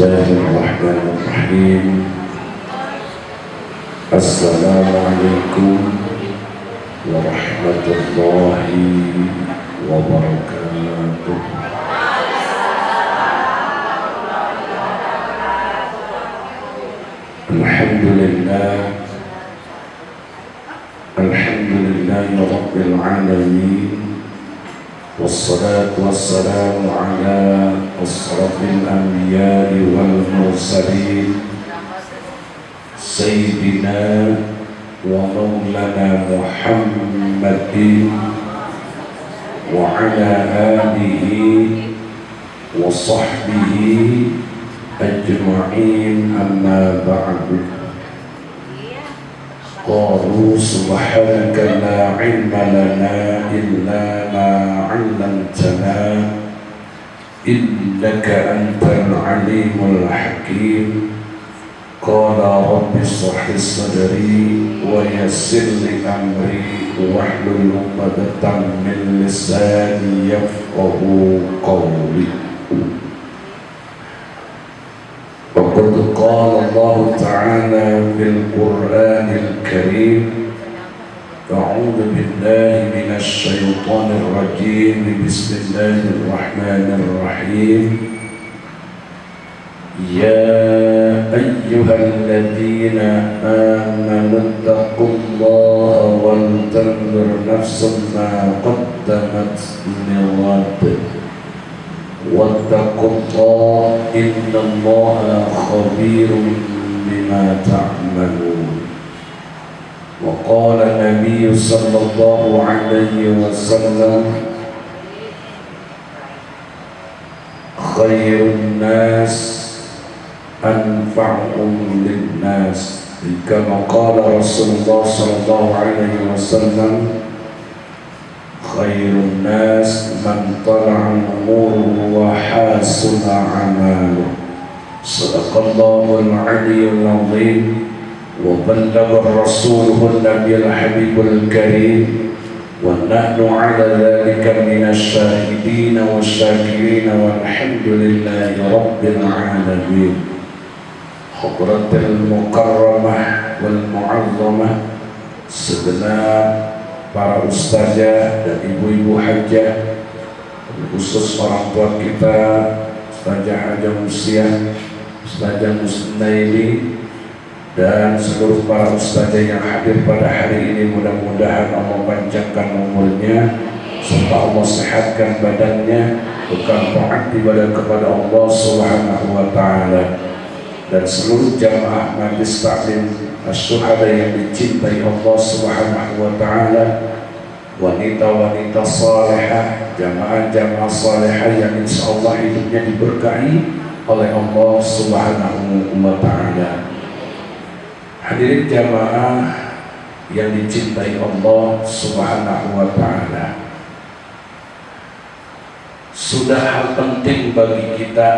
الله الرحمن الرحيم. السلام عليكم ورحمة الله وبركاته. الحمد لله رب العالمين، والصلاة والسلام على أشرف الأنبياء والمرسلين سيدنا ومولانا محمد وعلى آله وصحبه أجمعين، أما بعد. قالوا سبحانك لا علم لنا إلا ما علمتنا إنك أنت العليم الحكيم. قال رب اشرح لي صدري ويسر لي أمري واحلل عقدة من لساني يفقهوا قولي. وقد قال الله تعالى في القرآن الكريم: أعوذ بالله من الشيطان الرجيم، بسم الله الرحمن الرحيم. يا أيها الذين آمنوا اتقوا الله ولتنظر نفس ما قدمت لغد واتقوا الله إن الله خبير بما تعملون. وقال النبي صلى الله عليه وسلم: خير الناس أنفعهم للناس. كما قال رسول الله صلى الله عليه وسلم: خير الناس من طلع نوره وحاسن أعماله. صدق الله العلي العظيم، وبلغ رسوله النبي الحبيب الكريم، ونحن على ذلك من الشاهدين والشاكرين، والحمد لله رب العالمين. حضرة المكرمة والمعظمة، segenap para ustazah dan ibu-ibu hajah, khusus orang tua kita, Ustazah Hajah Musiah, Ustazah Musnaili, dan seluruh para ustazah yang hadir pada hari ini. Mudah-mudahan Allah panjangkan umurnya serta Allah sehatkan badannya, bukan taat ibadah kepada Allah Subhanahu wa Ta'ala, dan seluruh jamaah majlis taklim Asy-Syuhada yang dicintai Allah Subhanahu wa Ta'ala, wanita-wanita salihah, jamaah-jamaah salihah yang insyaallah hidupnya diberkahi oleh Allah Subhanahu wa Ta'ala. Hadirin jamaah yang dicintai Allah Subhanahu wa Ta'ala, sudah hal penting bagi kita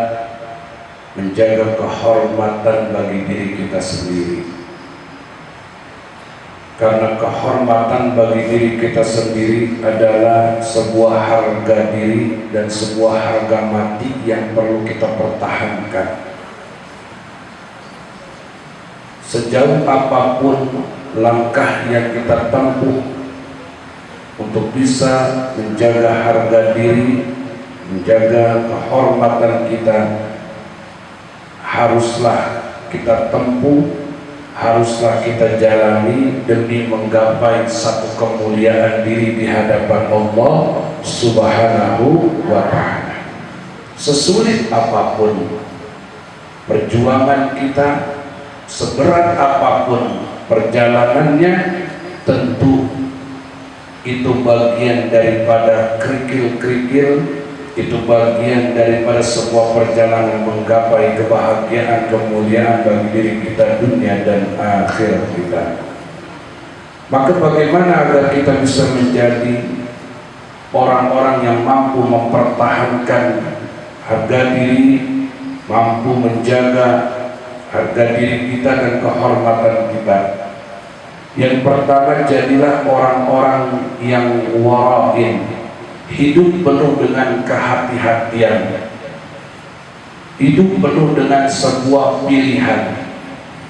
menjaga kehormatan bagi diri kita sendiri. Karena kehormatan bagi diri kita sendiri adalah sebuah harga diri dan sebuah harga mati yang perlu kita pertahankan. Sejauh apapun langkah yang kita tempuh untuk bisa menjaga harga diri, menjaga kehormatan kita, haruslah kita tempuh, haruslah kita jalani demi menggapai satu kemuliaan diri di hadapan Allah Subhanahu wa Ta'ala. Sesulit apapun perjuangan kita, seberat apapun perjalanannya, tentu itu bagian daripada kerikil-kerikil, itu bagian daripada sebuah perjalanan menggapai kebahagiaan, kemuliaan bagi diri kita dunia dan akhirat kita. Maka bagaimana agar kita bisa menjadi orang-orang yang mampu mempertahankan harga diri, mampu menjaga harga diri kita dan kehormatan kita? Yang pertama, jadilah orang-orang yang wara'in, hidup penuh dengan kehati-hatian. Hidup penuh dengan sebuah pilihan,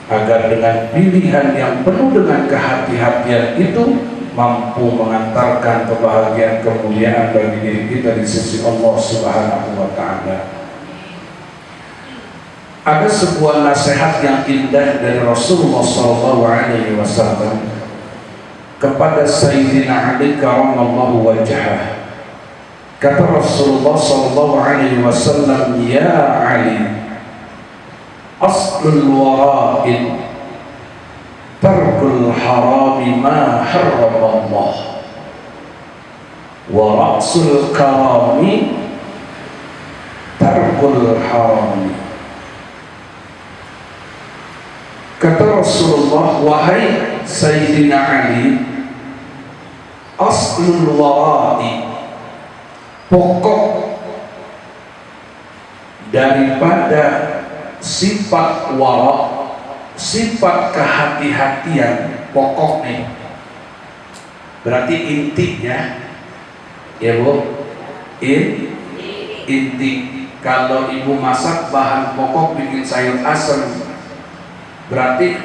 agar dengan pilihan yang penuh dengan kehati-hatian itu mampu mengantarkan kebahagiaan kemuliaan bagi diri kita di sisi Allah Subhanahu wa Ta'ala. Ada sebuah nasihat yang indah dari Rasulullah SAW kepada Sayyidina Ali karramallahu wajhah. Kata Rasulullah SAW, "Ya Ali, aslul wara'in tarkul harami ma harramallah, wa ra'sul karami tarkul harami." Kata Rasulullah, "Wahai Sayyidina Ali, aslul wara'i, pokok daripada sifat wara', sifat kehati-hatian, pokok nih, berarti intinya ya Bu, inti. Kalau ibu masak bahan pokok bikin sayur asem, berarti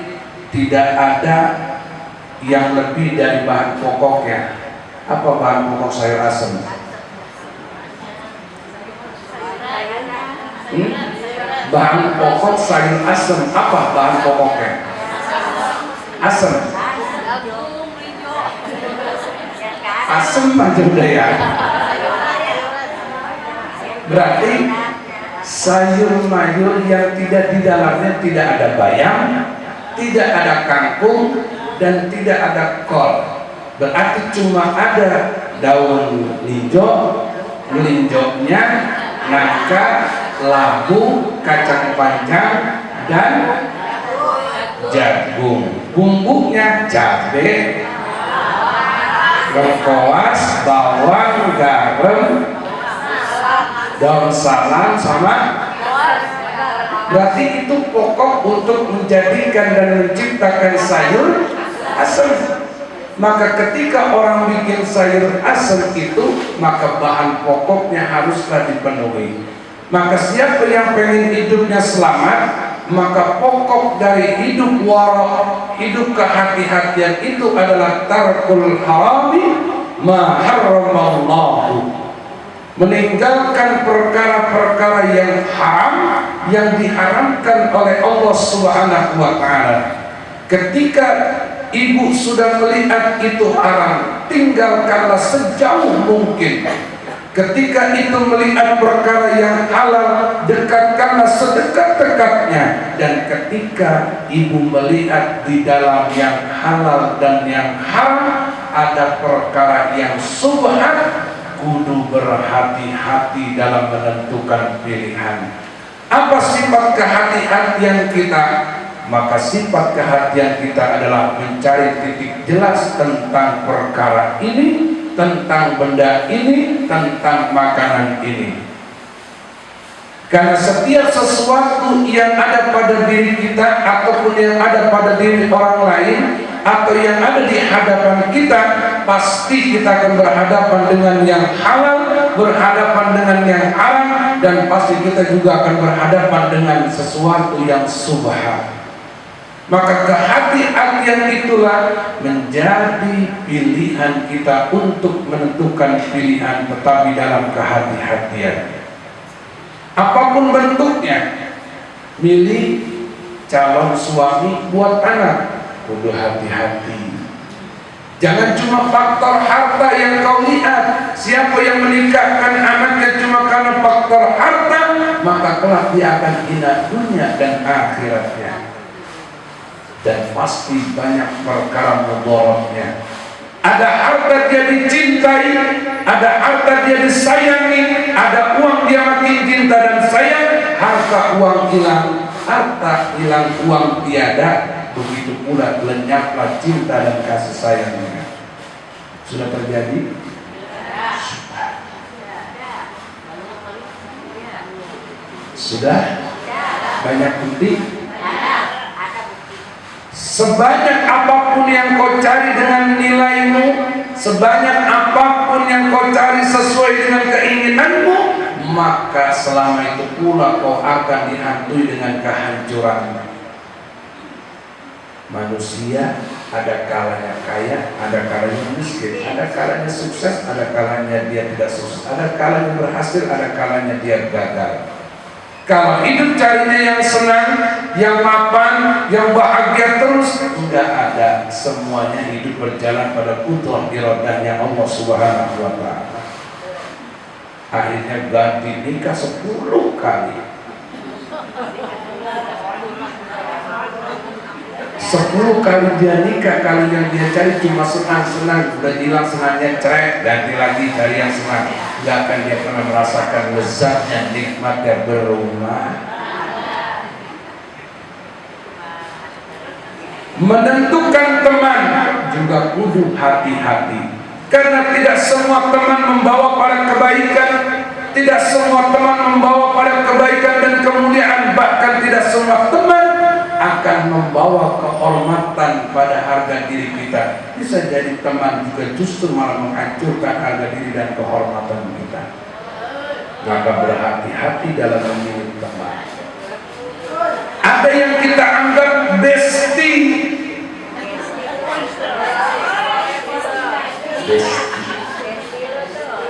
tidak ada yang lebih dari bahan pokoknya. Apa bahan pokok sayur asem? Bahan pokok sayur asem, apa bahan pokoknya? Asem. Asem aja udah ya. Berarti sayur-mayur yang tidak di dalamnya tidak ada bayam, tidak ada kangkung, dan tidak ada kol. Berarti cuma ada daun linjo, melinjoknya, nangka, labu, kacang panjang, dan jagung. Bumbunya cabai, lengkoas, bawang, garam, daun salam, sama. Berarti itu pokok untuk menjadikan dan menciptakan sayur asem. Maka ketika orang bikin sayur asem itu, maka bahan pokoknya haruslah dipenuhi. Maka siapa yang pengen hidupnya selamat, maka pokok dari hidup wara', hidup kehati-hatian itu adalah tarkul harami ma harramallahu, meninggalkan perkara-perkara yang haram, yang diharamkan oleh Allah Subhanahu wa Ta'ala. Ketika ibu sudah melihat itu haram, tinggalkanlah sejauh mungkin. Ketika itu melihat perkara yang halal, dekatkanlah sedekat-dekatnya. Dan ketika ibu melihat di dalam yang halal dan yang haram ada perkara yang subhat, kudu berhati-hati dalam menentukan pilihan. Apa sifat kehati-hatian kita? Maka sifat kehatian kita adalah mencari titik jelas tentang perkara ini, tentang benda ini, tentang makanan ini. Karena setiap sesuatu yang ada pada diri kita ataupun yang ada pada diri orang lain atau yang ada di hadapan kita, pasti kita akan berhadapan dengan yang halal, berhadapan dengan yang haram, dan pasti kita juga akan berhadapan dengan sesuatu yang subhat. Maka kehati-hatian itulah menjadi pilihan kita untuk menentukan pilihan, tetapi dalam kehati-hatian. Apapun bentuknya, milih calon suami buat anak, kudu hati-hati. Jangan cuma faktor harta yang kau lihat. Siapa yang menikahkan anaknya cuma karena faktor harta, maka kelak dia akan hina dunia dan akhiratnya. Dan pasti banyak perkara mudaratnya. Ada harta dia dicintai, ada harta dia disayangi, ada uang dia makin cinta dan sayang, harta uang hilang, harta hilang uang tiada, begitu pula lenyaplah cinta dan kasih sayangnya. Sudah terjadi? Sudah? Banyak bukti? Sebanyak apapun yang kau cari dengan nilaimu, sebanyak apapun yang kau cari sesuai dengan keinginanmu, maka selama itu pula kau akan dihantui dengan kehancuran. Manusia ada kalanya kaya, ada kalanya miskin, ada kalanya sukses, ada kalanya dia tidak sukses, ada kalanya berhasil, ada kalanya dia gagal. Kalau hidup carinya yang senang, yang mapan, yang bahagia terus, enggak ada. Semuanya hidup berjalan pada kudrah iradahnya Allah Subhanahu wa Ta'ala. Akhirnya ganti nikah 10 kali. 10 kali dia nikah, kali yang dia cari cuma senang-senang, udah hilang senangnya, cerai, ganti lagi cari yang senang. Gak akan dia pernah merasakan lezatnya, nikmatnya berumah. Menentukan teman juga kudu hati-hati, karena tidak semua teman membawa pada kebaikan, tidak semua teman membawa pada kebaikan dan kemuliaan, bahkan tidak semua teman akan membawa kehormatan pada harga diri kita. Bisa jadi teman juga justru malah menghancurkan harga diri dan kehormatan kita. Maka berhati-hati dalam memilih teman. Ada yang kita anggap bestie,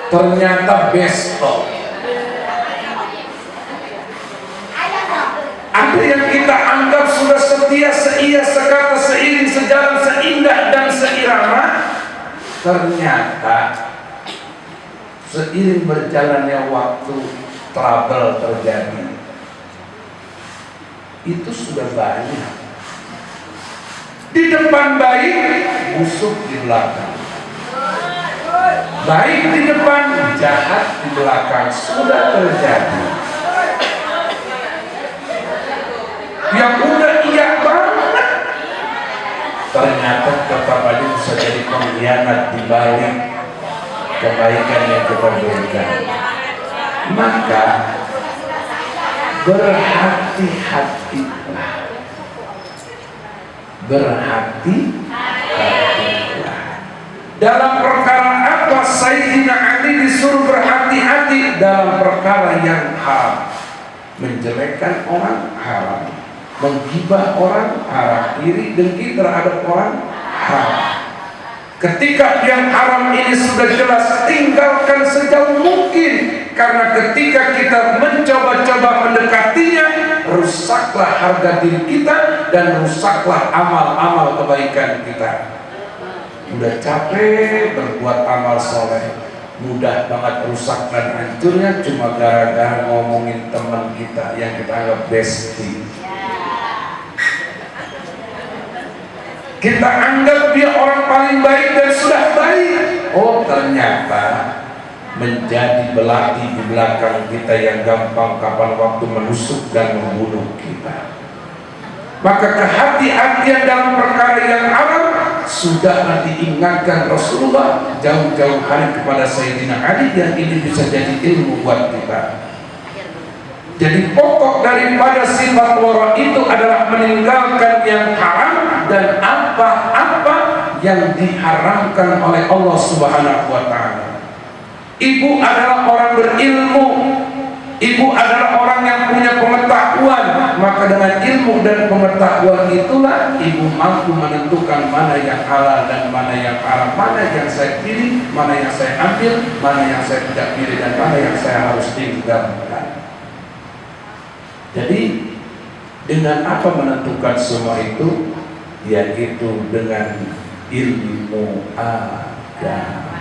ternyata besto. Ada yang kita anggap sudah setia, seia, sekata, seiring, sejalan, seindah dan seirama, ternyata seiring berjalannya waktu trouble terjadi. Itu sudah banyak. Di depan baik, busuk di belakang. Baik di depan, jahat di belakang, sudah terjadi. Yang udah iya banget, ternyata tetap aja bisa jadi pengkhianat di balik kebaikan yang kita berikan. Maka berhati-hatilah, berhati-hatilah. Dalam perkara apa Sayyidina Ali disuruh berhati-hati? Dalam perkara yang haram. Menjelekkan orang haram, menggibah orang haram, iri dengki terhadap orang haram. Ketika yang haram ini sudah jelas, tinggalkan sejauh mungkin. Karena ketika kita mencoba-coba mendekatinya, rusaklah harga diri kita dan rusaklah amal-amal kebaikan kita. Udah capek berbuat amal soleh, mudah banget rusak dan hancurnya cuma gara-gara ngomongin teman kita yang kita anggap bestie. Kita anggap dia orang paling baik dan sudah baik. Oh, ternyata menjadi belati di belakang kita yang gampang kapan waktu menusuk dan membunuh kita. Maka kehati-hatian dalam perkara yang haram sudah diingatkan Rasulullah jauh-jauh hari kepada Sayyidina Ali, yang ini bisa jadi ilmu buat kita. Jadi pokok daripada sifat wara itu adalah meninggalkan yang haram dan apa-apa yang diharamkan oleh Allah Subhanahu wa Ta'ala. Ibu adalah orang berilmu, ibu adalah orang yang punya pengetahuan, maka dengan ilmu dan pengetahuan itulah ibu mampu menentukan mana yang halal dan mana yang haram, mana yang saya pilih, mana yang saya ambil, mana yang saya tidak pilih, dan mana yang saya harus tinggalkan. Jadi dengan apa menentukan semua itu? Yaitu dengan ilmu agama.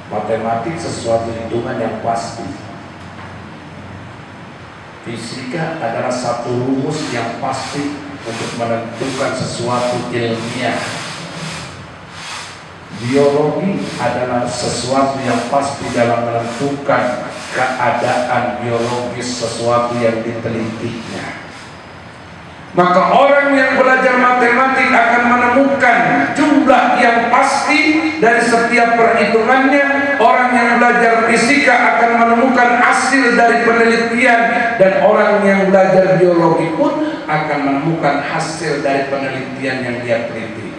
Matematik sesuatu hitungan yang pasti. Fisika adalah satu rumus yang pasti untuk menentukan sesuatu ilmiah. Biologi adalah sesuatu yang pasti dalam menentukan keadaan biologis sesuatu yang ditelitinya. Maka orang yang belajar matematik akan menemukan jumlah yang pasti dari setiap perhitungannya. Orang yang belajar fisika akan menemukan hasil dari penelitian, dan orang yang belajar biologi pun akan menemukan hasil dari penelitian yang dia teliti.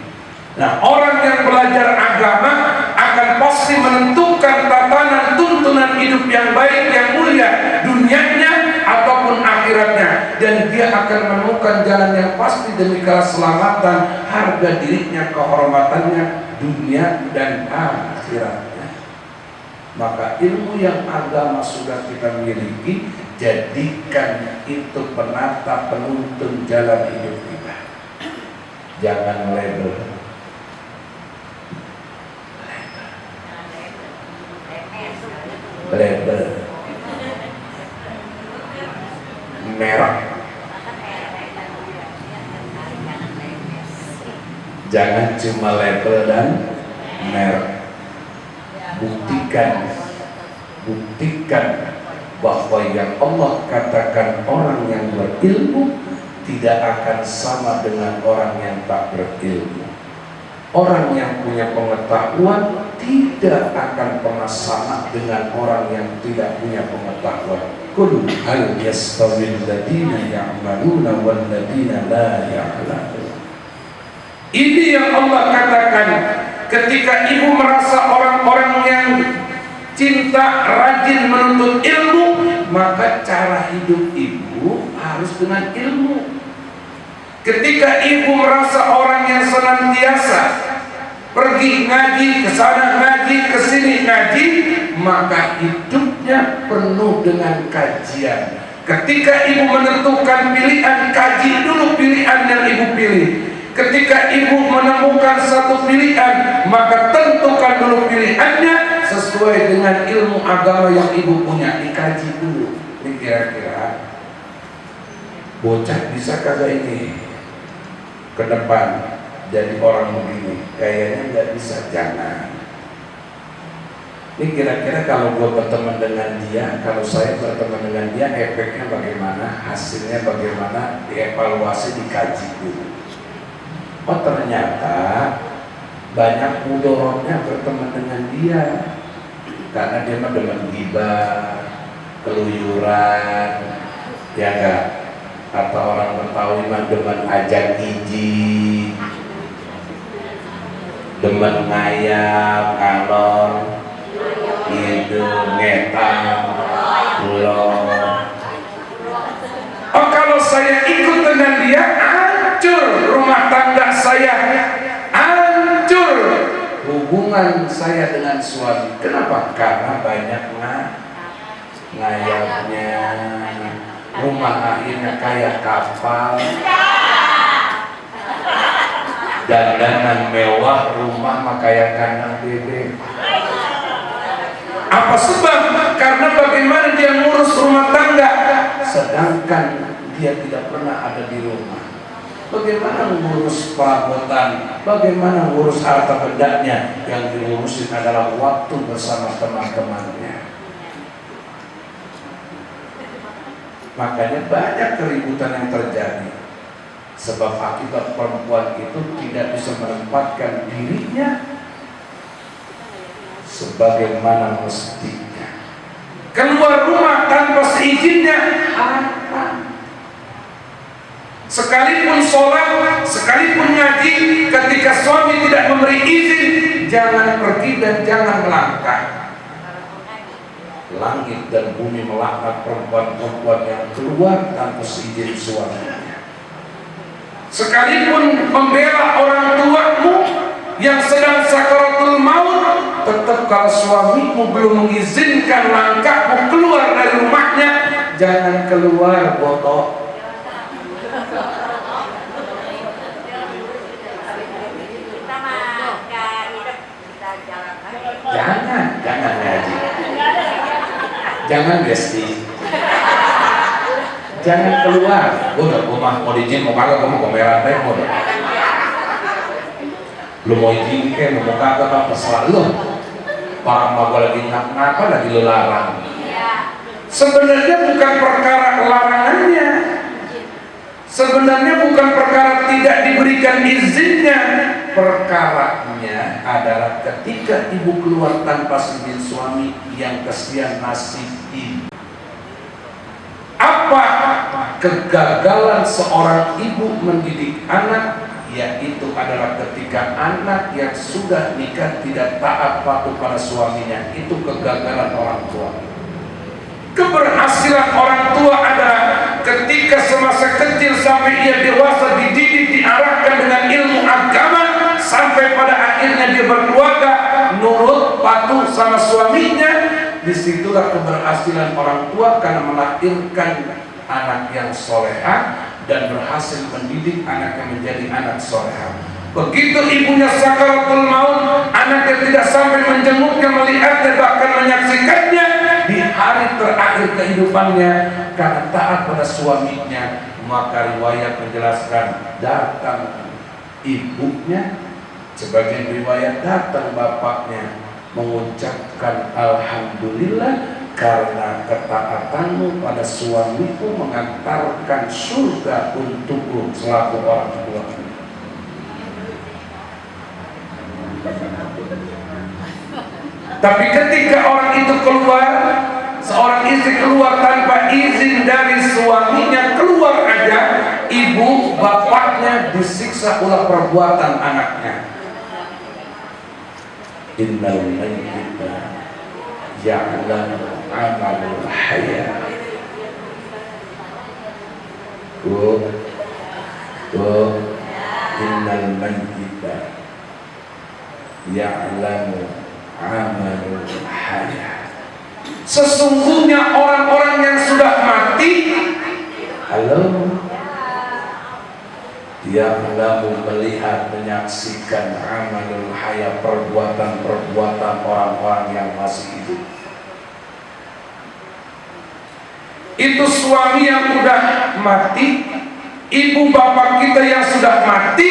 Nah, orang yang belajar agama akan pasti menentukan tatanan tuntunan hidup yang baik, yang mulia, dunianya ataupun akhiratnya, dan dia akan menemukan jalan yang pasti demi keselamatan harga dirinya, kehormatannya dunia dan akhiratnya. Maka ilmu yang agama sudah kita miliki, jadikan itu penata penuntun jalan hidup kita. Jangan label. Merah. Jangan cuma label dan merah. Buktikan bahwa yang Allah katakan orang yang berilmu tidak akan sama dengan orang yang tak berilmu. Orang yang punya pengetahuan tidak akan pernah sama dengan orang yang tidak punya pengetahuan. Qul hal yastawil ladina ya'maluna wal ladina la ya'lamun. Ini yang Allah katakan ketika ibu merasa orang-orang yang cinta, rajin menuntut ilmu, maka cara hidup ibu harus dengan ilmu. Ketika ibu merasa orang yang senantiasa pergi ngaji, ke sana ngaji, ke sini ngaji, maka hidupnya penuh dengan kajian. Ketika ibu menentukan pilihan, kaji dulu pilihan yang ibu pilih. Ketika ibu menemukan satu pilihan, maka tentukan dulu pilihannya sesuai dengan ilmu agama yang ibu punya. Dikaji dulu. Ini kira-kira bocah bisa kagak ini ke depan jadi orang begini? Kayaknya nggak bisa. Jangan. Ini kira-kira kalau gue berteman dengan dia, kalau saya berteman dengan dia, efeknya bagaimana, hasilnya bagaimana, dievaluasi, dikaji dulu. Oh ternyata banyak mudorotnya berteman dengan dia, karena dia mah demen ghibah, keluyuran, ya enggak? Atau orang Betawi mah demen ajak iji, demen ngayap, ngalor, gitu, ngetang, ulong. Oh kalau saya ikut dengan dia, hancur rumah tangga saya, hancur hubungan saya dengan suami. Kenapa? Karena banyak ngayapnya. Rumah akhirnya kayak kapal, dandanan mewah, rumah mah kayak kandang bebek. Apa sebab? Karena bagaimana dia ngurus rumah tangga, sedangkan dia tidak pernah ada di rumah. Bagaimana mengurus perabotan, bagaimana mengurus harta bendanya, yang diurusin adalah waktu bersama teman-temannya. Makanya banyak keributan yang terjadi, sebab akibat perempuan itu tidak bisa menempatkan dirinya sebagaimana mestinya. Keluar rumah tanpa seizinnya, sekalipun sholat, sekalipun ngaji, ketika suami tidak memberi izin, jangan pergi dan jangan melangkah. Langit dan bumi melaknat perempuan-perempuan yang keluar tanpa seizin suaminya. Sekalipun membela orang tuamu yang sedang sakaratul maut, tetap kalau suamimu belum mengizinkan langkahmu keluar dari rumahnya, jangan keluar, botok. Jangan ngaji. Jangan Besti, jangan keluar. Gue udah mau izin, mau kagak, gue mau komeran deh, mau. Lu mau izin ke, mau kagak, apa selalu. Orang mau gue lagi ngapa lagi lu larang. Sebenarnya bukan perkara larangannya, sebenarnya bukan perkara tidak diberikan izinnya. Perkaranya adalah ketika ibu keluar tanpa izin suami, yang kesian nasib ibu. Apa kegagalan seorang ibu mendidik anak yaitu adalah ketika anak yang sudah nikah tidak taat patuh pada suaminya. Itu kegagalan orang tua. Keberhasilan orang tua adalah ketika semasa kecil sampai ia dewasa dididik, diarahkan dengan ilmu agama, sampai pada akhirnya dia berkeluarga, nurut, patuh sama suaminya. Disitulah keberhasilan orang tua karena melahirkan anak yang soleha dan berhasil mendidik anak yang menjadi anak soleha. Begitu ibunya sakaratul maut, anak yang tidak sampai menjenguknya, melihatnya, bahkan menyaksikannya di hari terakhir kehidupannya karena taat pada suaminya, maka riwayat menjelaskan datang ibunya, sebagian riwayat datang bapaknya, mengucapkan alhamdulillah karena ketaatanmu pada suamiku mengantarkan surga untukku selaku orang tua. Tapi ketika orang itu keluar, seorang istri keluar tanpa izin dari suaminya, keluar aja, ibu bapaknya disiksa ulah perbuatan anaknya. Innal mayyita ya'lamu amalul hayya. Innal mayyita ya'lamu amalul hayya. Sesungguhnya orang-orang yang sudah mati, dia lalu melihat, menyaksikan amalul hayya, perbuatan-perbuatan orang-orang yang masih hidup. Itu suami yang sudah mati, ibu bapak kita yang sudah mati,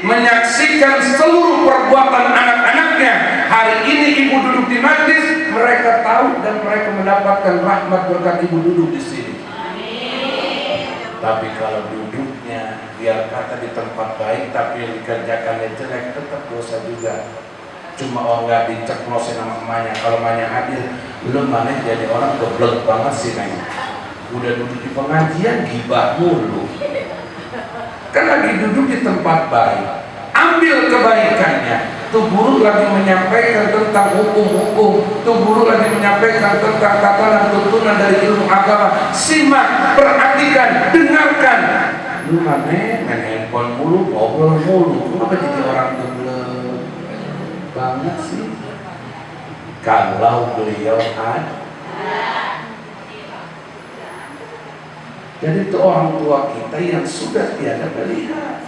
menyaksikan seluruh perbuatan anak-anaknya. Hari ini ibu duduk di majlis, mereka tahu dan mereka mendapatkan rahmat berkat ibu duduk di sini. Tapi kalau duduknya biar kata di tempat baik, tapi yang dikerjakannya jelek, tetap dosa juga. Cuma orang nggak diceplosin sama emaknya. Kalau emaknya hadir, belum mana jadi orang geblek banget sih neng. Udah duduk di pengajian gibah mulu. Kan lagi duduk di tempat baik, ambil kebaikannya. Tuh guru lagi menyampaikan tentang hukum-hukum, tuh guru lagi menyampaikan tentang tatanan tuntunan dari ilmu agama. Simak, perhatikan, dengarkan. Lu mana main handphone mulu, ngobrol mulu, kenapa jadi orang geblek banget sih? Kalau beliau ada, jadi itu orang tua kita yang sudah tiada melihat.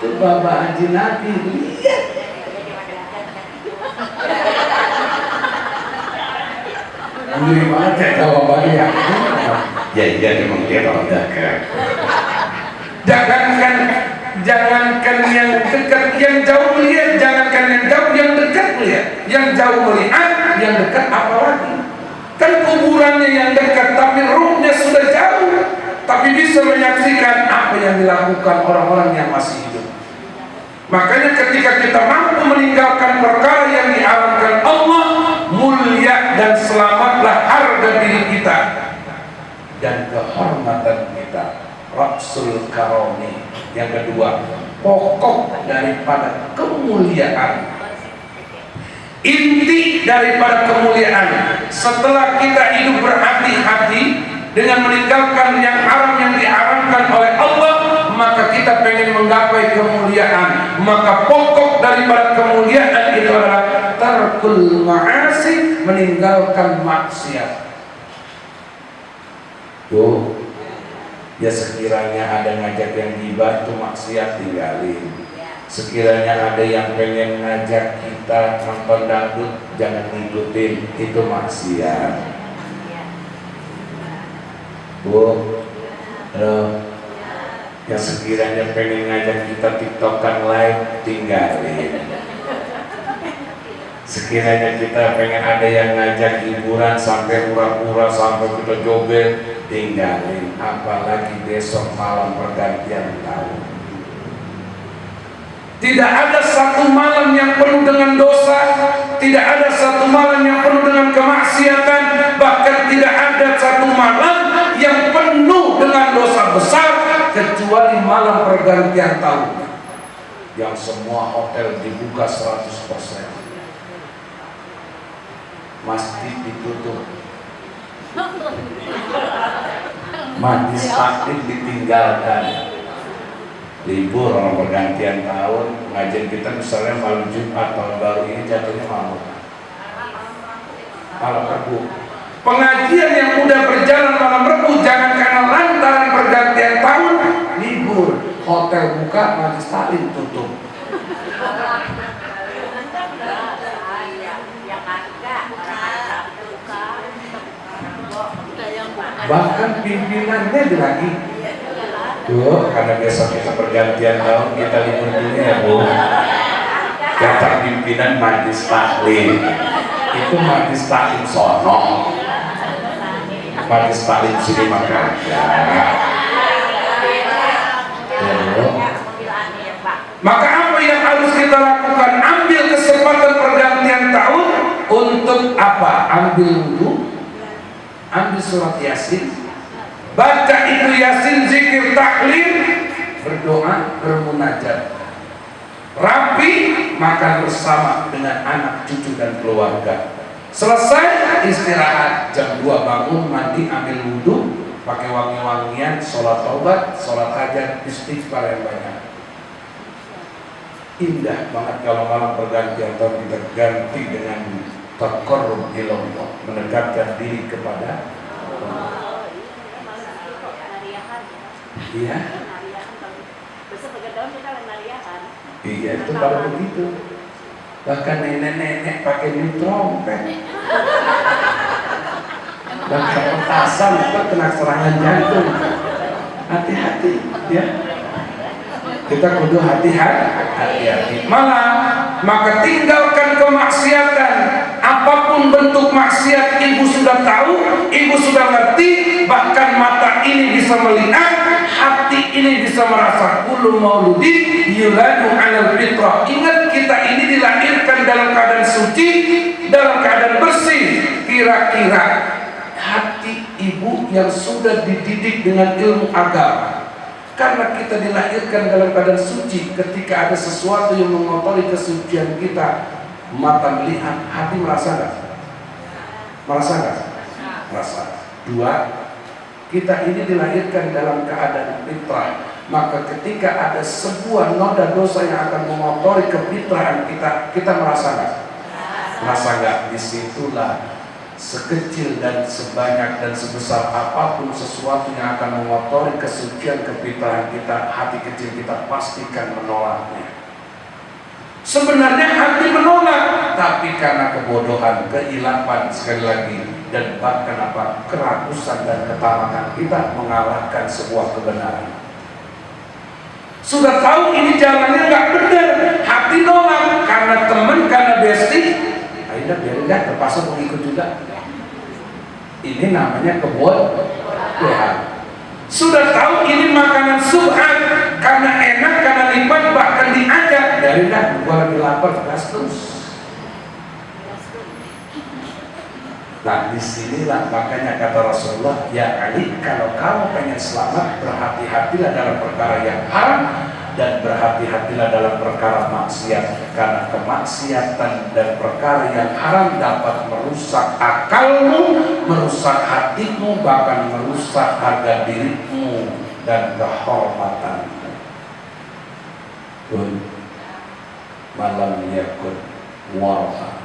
Itu Bapak Haji Nabi lihat. Gimana cek jawabannya? Ya iya memang dia orang dekat. Jangankan yang dekat, yang jauh melihat. Jangankan yang jauh, yang dekat melihat. Yang jauh melihat, yang dekat apa lagi? Kan kuburannya yang dekat, tapi ruhnya sudah jauh. Tapi bisa menyaksikan apa yang dilakukan orang-orang yang masih hidup. Makanya ketika kita mampu meninggalkan perkara yang diharamkan Allah, mulia dan selamatlah harga diri kita dan kehormatan kita. Rasul karoni. Yang kedua, pokok daripada kemuliaan, inti daripada kemuliaan. Setelah kita hidup berhati-hati dengan meninggalkan yang haram yang diharamkan oleh Allah, maka kita pengen menggapai kemuliaan. Maka pokok daripada kemuliaan itu adalah tarkul ma'asi, meninggalkan maksiat. Ya sekiranya ada ngajak yang ghibah itu maksiat, tinggalin. Sekiranya ada yang pengen ngajak kita nonton dangdut, jangan ngikutin, itu maksiat. Yang sekiranya pengen ngajak kita tiktokan live, tinggalin. Sekiranya kita pengen ada yang ngajak hiburan sampai pura-pura, sampai kita joget, tinggalin. Apalagi besok malam pergantian tahun. Tidak ada satu malam yang penuh dengan dosa tidak ada satu malam yang penuh dengan kemaksiatan, bahkan tidak ada satu malam yang penuh dengan dosa besar kecuali malam pergantian tahun, yang semua hotel dibuka 100%, masjid ditutup, majlis taklim ditinggalkan, libur orang pergantian tahun. Pengajian kita misalnya malam Jumat tahun baru ini jatuhnya malam Rabu. Pengajian yang udah berjalan malam Rabu, jangan karena lantaran pergantian tahun libur, hotel buka, majlis taklim tutup. Bahkan pimpinannya lagi, karena besok kita pergantian tahun, kita libur dulu ya Bu. Kata pimpinan majlis taklim, itu majlis taklim sono, majlis taklim sini maka ya Bu. Maka apa yang harus kita lakukan? Ambil kesempatan pergantian tahun untuk apa? Ambil wudu, ambil surat Yasin, baca itu Yasin, zikir, taklim, berdoa, bermunajat, rapi, makan bersama dengan anak, cucu dan keluarga. Selesai istirahat, jam 2 bangun, mandi, ambil wudhu, pakai wangi-wangian, sholat taubat, sholat hajat, istighfar yang banyak. Indah banget kalau malam pergantian tahun kita ganti dengan taqarrub ilallah, mendekatkan diri kepada Allah. Iya. Iya, itu baru begitu. Bahkan nenek-nenek pakai trompet. Bahkan petasan itu kena serangan jantung. Hati-hati, ya. Kita kudu hati-hati. Maka tinggalkan kemaksiatan. Apapun bentuk maksiat, ibu sudah tahu, ibu sudah ngerti. Bahkan mata ini bisa melihat, hati ini bisa merasa. Kullu mauludin yuladu 'alal fitrah. Ingat, kita ini dilahirkan dalam keadaan suci, dalam keadaan bersih. Kira-kira hati ibu yang sudah dididik dengan ilmu agama, karena kita dilahirkan dalam keadaan suci, ketika ada sesuatu yang mengotori kesucian kita, mata melihat, hati merasa nggak? Merasa nggak? Merasa. 2, kita ini dilahirkan dalam keadaan fitrah, maka ketika ada sebuah noda dosa yang akan mengotori kefitrahan kita, kita merasa nggak? Merasa nggak? Disitulah sekecil dan sebanyak dan sebesar apapun sesuatu yang akan mengotori kesucian kefitrahan kita, hati kecil kita pastikan menolaknya. Sebenarnya hati menolak, tapi karena kebodohan, keilapan sekali lagi, dan bahkan kerakusan dan ketamakan kita mengalahkan sebuah kebenaran. Sudah tahu ini jalannya nggak benar, hati nolak karena teman, karena bestie. Ayo biarin dah, terpaksa mau ikut juga. Ini namanya kebodohan. Sudah tahu ini makanan subhan, karena enak, karena nikmat, bahkan diajak. Biarin dah, gua lagi lapar, gas terus. Nah, disinilah makanya kata Rasulullah, ya Ali, kalau kamu pengen selamat, berhati-hatilah dalam perkara yang haram, dan berhati-hatilah dalam perkara maksiat, karena kemaksiatan dan perkara yang haram dapat merusak akalmu, merusak hatimu, bahkan merusak harga dirimu dan kehormatanmu. Malam yakun wara.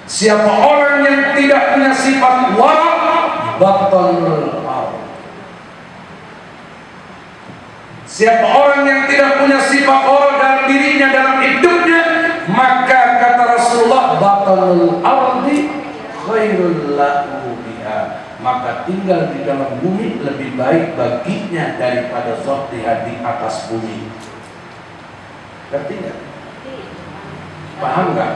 Siapa orang yang tidak punya sifat wara, batalul ardh. Siapa orang yang tidak punya sifat wara dalam dirinya, dalam hidupnya, maka kata Rasulullah, batalul ardi khairul lahu biha, maka tinggal di dalam bumi lebih baik baginya daripada zat di atas bumi. Ngerti nggak? Paham nggak?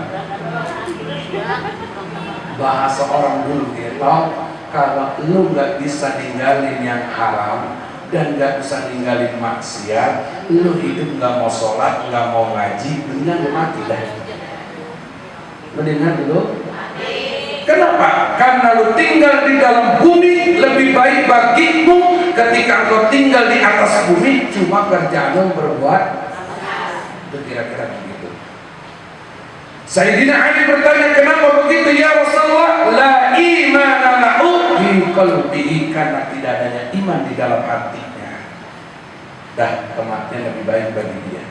Bahasa orang dulu dia tahu, kalau lu nggak bisa ninggalin yang haram dan nggak bisa ninggalin maksiat, lu hidup nggak mau sholat, nggak mau ngaji, dunia lu mati dah. Mendingan dulu. Kenapa? Karena lu tinggal di dalam bumi lebih baik bagimu ketika engkau tinggal di atas bumi cuma kerjaan berbuat. Itu kira-kira begitu. Sayyidina Ali bertanya, kenapa begitu ya Rasulullah? La imana lahu fi qalbihi, karena tidak adanya iman di dalam hatinya. Dan kematian lebih baik bagi dia.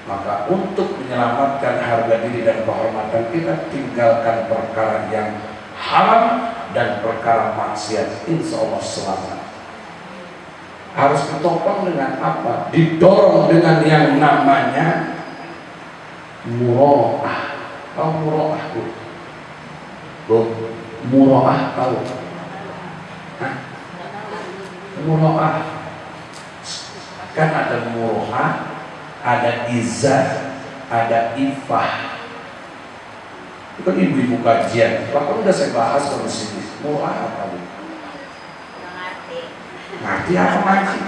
Maka untuk menyelamatkan harga diri dan kehormatan kita, tinggalkan perkara yang haram dan perkara maksiat, insya Allah selamat. Harus ditopang dengan apa? Didorong dengan yang namanya muro'ah. Tahu muro'ah bu? Bu, muro'ah tahu? Hah? Muro'ah kan ada muro'ah, ada izah, ada ifah. Itu kan ibu-ibu kajian. Bahkan udah saya bahas kalau sini. Murah apa bu? Ngerti apa ngaji?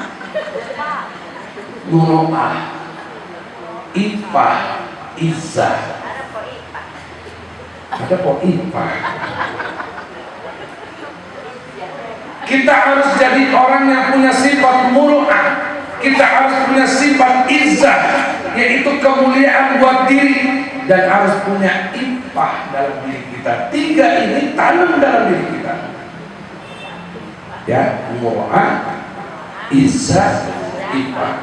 Muro'ah, ifah, izah. Ada kok ifah. Kita harus jadi orang yang punya sifat muro'ah. Kita harus punya sifat izzah, yaitu kemuliaan buat diri, dan harus punya ifah dalam diri kita. Tiga ini tanam dalam diri kita. Ya, muro'ah, izzah, ifah,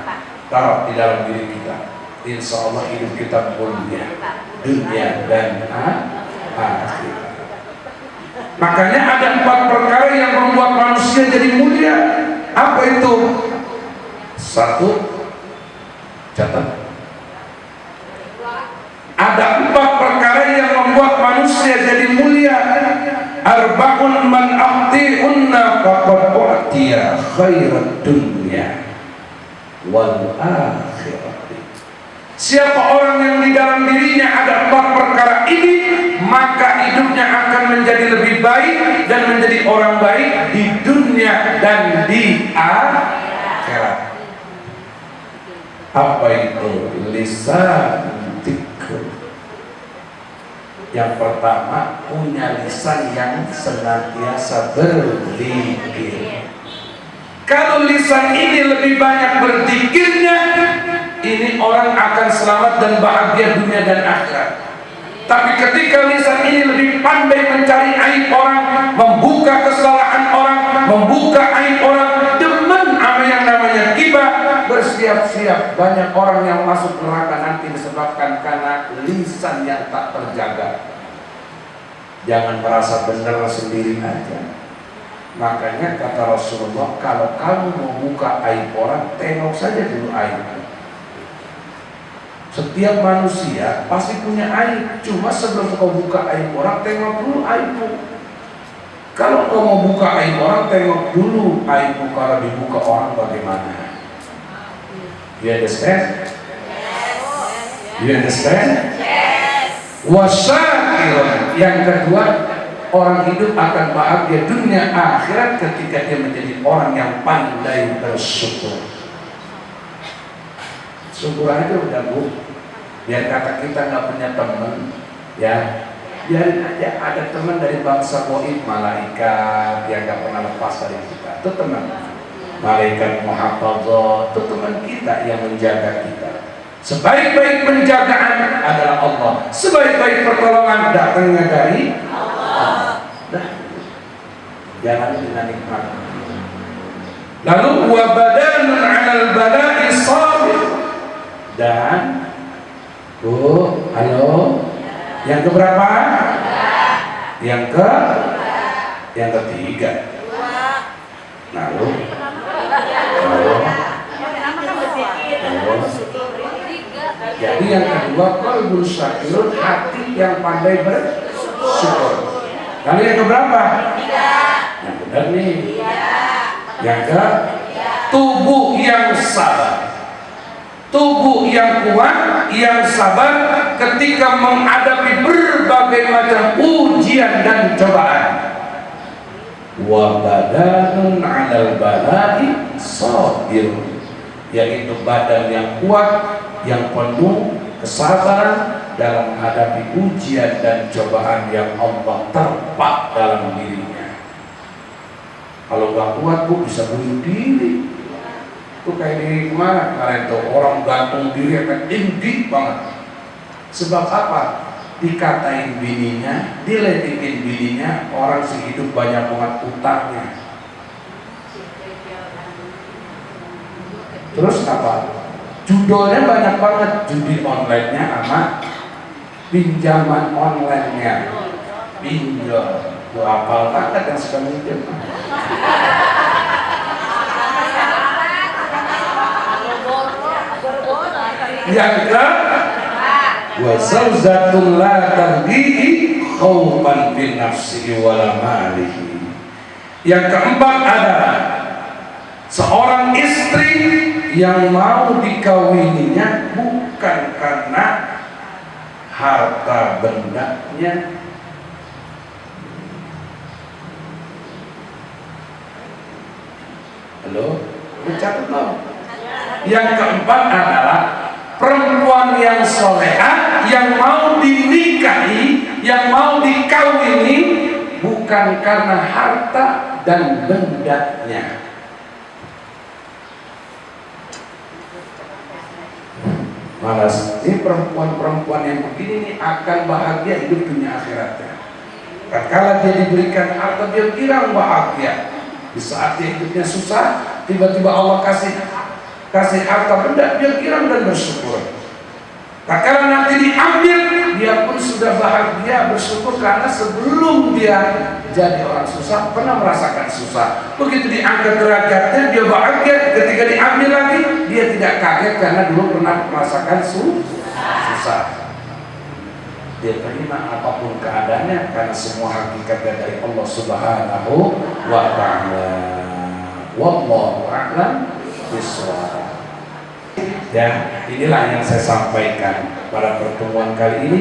taruh di dalam diri kita. Insya Allah hidup kita mulia, dunia dan akhirat. Makanya ada 4 perkara yang membuat manusia jadi mulia. Apa itu? 1, catat. Ada 4 perkara yang membuat manusia jadi mulia. Arba'un man a'ti'unna faqad u'tiya khairat dunya wal akhirah. Siapa orang yang di dalam dirinya ada 4 perkara ini, maka hidupnya akan menjadi lebih baik dan menjadi orang baik di dunia dan di akhirat. Apa itu? Lisan dzikr. Yang pertama, punya lisan yang senantiasa berzikir. Kalau lisan ini lebih banyak berzikirnya, ini orang akan selamat dan bahagia dunia dan akhirat. Tapi ketika lisan ini lebih pandai mencari aib orang, membuka kesalahan orang, membuka aib orang, demen sama yang namanya ghibah, bersiap-siap banyak orang yang masuk neraka nanti disebabkan karena lisan yang tak terjaga. Jangan merasa benar sendiri aja. Makanya kata Rasulullah, kalau kamu mau buka aib orang, tengok saja dulu aib. Setiap manusia pasti punya aib. Cuma sebelum kau buka aib orang, tengok dulu aibmu. Kalau kau mau buka aib orang, tengok dulu aibmu. Kalau dibuka orang bagaimana? You understand? You understand? Wasyakirun. Yang kedua, orang hidup akan bahagia dunia akhirat ketika dia menjadi orang yang pandai bersyukur. Syukur aja udah bu. Biar kata kita nggak punya teman, ya biarin aja. Ada teman dari bangsa goib, malaikat yang nggak pernah lepas dari kita. Itu teman. Malaikat muhafadzah, itu teman kita yang menjaga kita. Sebaik-baik penjagaan adalah Allah. Sebaik-baik pertolongan datangnya dari Allah. Dah, jalan dengan nikmat. Lalu wabadanun 'alal bala'i sabir. Dan bu, halo, yang keberapa? Yang ketiga. Lalu jadi yang kedua, qalbun syakirun, hati yang pandai bersyukur. Lalu yang keberapa? Yang benar nih. Yang ke tubuh yang sabar. Tubuh yang kuat, yang sabar ketika menghadapi berbagai macam ujian dan cobaan. Wa badanun 'alal bala'i sabir, yaitu badan yang kuat, yang penuh kesabaran dalam menghadapi ujian dan cobaan yang Allah terpak dalam dirinya. Kalau gak kuat bu bisa bunuh diri. Itu kayak di kemarin tuh orang gantung diri yang tinggi banget. Sebab apa? Dikatain bininya, diledekin bininya, orang sehidup banyak banget utangnya. Terus apa? Judulnya banyak banget, judi online-nya sama pinjaman online-nya. Pinjol, gua hafal banget yang suka minjem. Yang ke wa zawjatun la tardihi khaufan bin nafsihi wala malihi. Yang keempat adalah seorang istri yang mau dikawininya bukan karena harta bendanya. Halo, catat loh. Yang keempat adalah perempuan yang solehah, yang mau dinikahi, yang mau dikawini bukan karena harta dan bendanya. Malas, ini perempuan-perempuan yang begini ini akan bahagia hidup dunia akhiratnya. Tatkala dia diberikan harta dia kira bahagia. Di saat dia hidupnya susah, tiba-tiba Allah kasih harta benda, dia kira dan bersyukur. Tatkala nanti diambil, dia pun sudah bahagia bersyukur karena sebelum dia jadi orang susah pernah merasakan susah. Begitu diangkat derajatnya dia bahagia, ketika diambil lagi dia tidak kaget karena dulu pernah merasakan susah. Dia terima apapun keadaannya karena semua hakikatnya dari Allah Subhanahu wa ta'ala. Wallahu a'lam bishawab. Ya, inilah yang saya sampaikan pada pertemuan kali ini.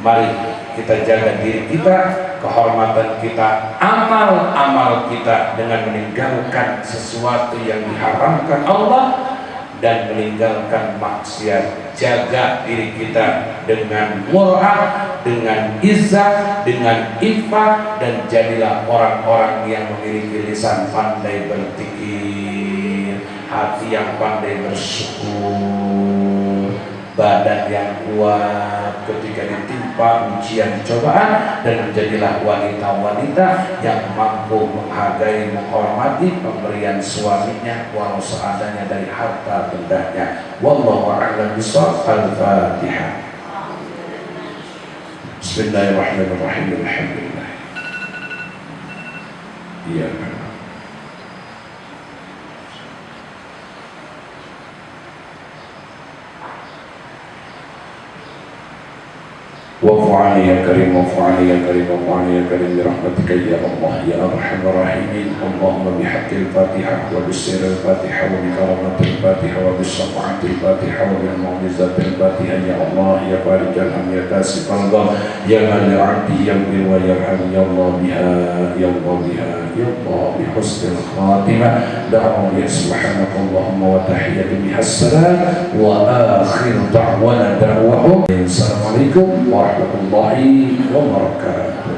Mari kita jaga diri kita, kehormatan kita, amal-amal kita dengan meninggalkan sesuatu yang diharamkan Allah dan meninggalkan maksiat. Jaga diri kita dengan murah, dengan izzah, dengan ifah, dan jadilah orang-orang yang memiliki lisan pandai berzikir, hati yang pandai bersyukur, badan yang kuat ketika ditimpa ujian cobaan, dan menjadilah wanita-wanita yang mampu menghargai, menghormati pemberian suaminya walau seadanya dari harta bendanya. Wallahu a'lam bishawab. Al-Fatihah. Bismillahirrahmanirrahim. Alhamdulillah. Iya kan. واعف عني يا كريم واعف عني يا كريم واعف عني يا كريم برحمتك يا الله يا ارحم الراحمين. اللهم بحق الفاتحه وبسر الفاتحه وبكرامه الفاتحه وبالشفاعه الفاتحه وبالمعجزات الفاتحه يا الله يا فارج الهم يا كاشف الغم يا من لعبده يغفر ويرحم يا الله بها يا الله بها يا الله بحسن الخاتمه. دعوة سبحانك اللهم وتحية بها السلام واخر دعوانا دعوهم السلام عليكم ورحمة الله وبركاته.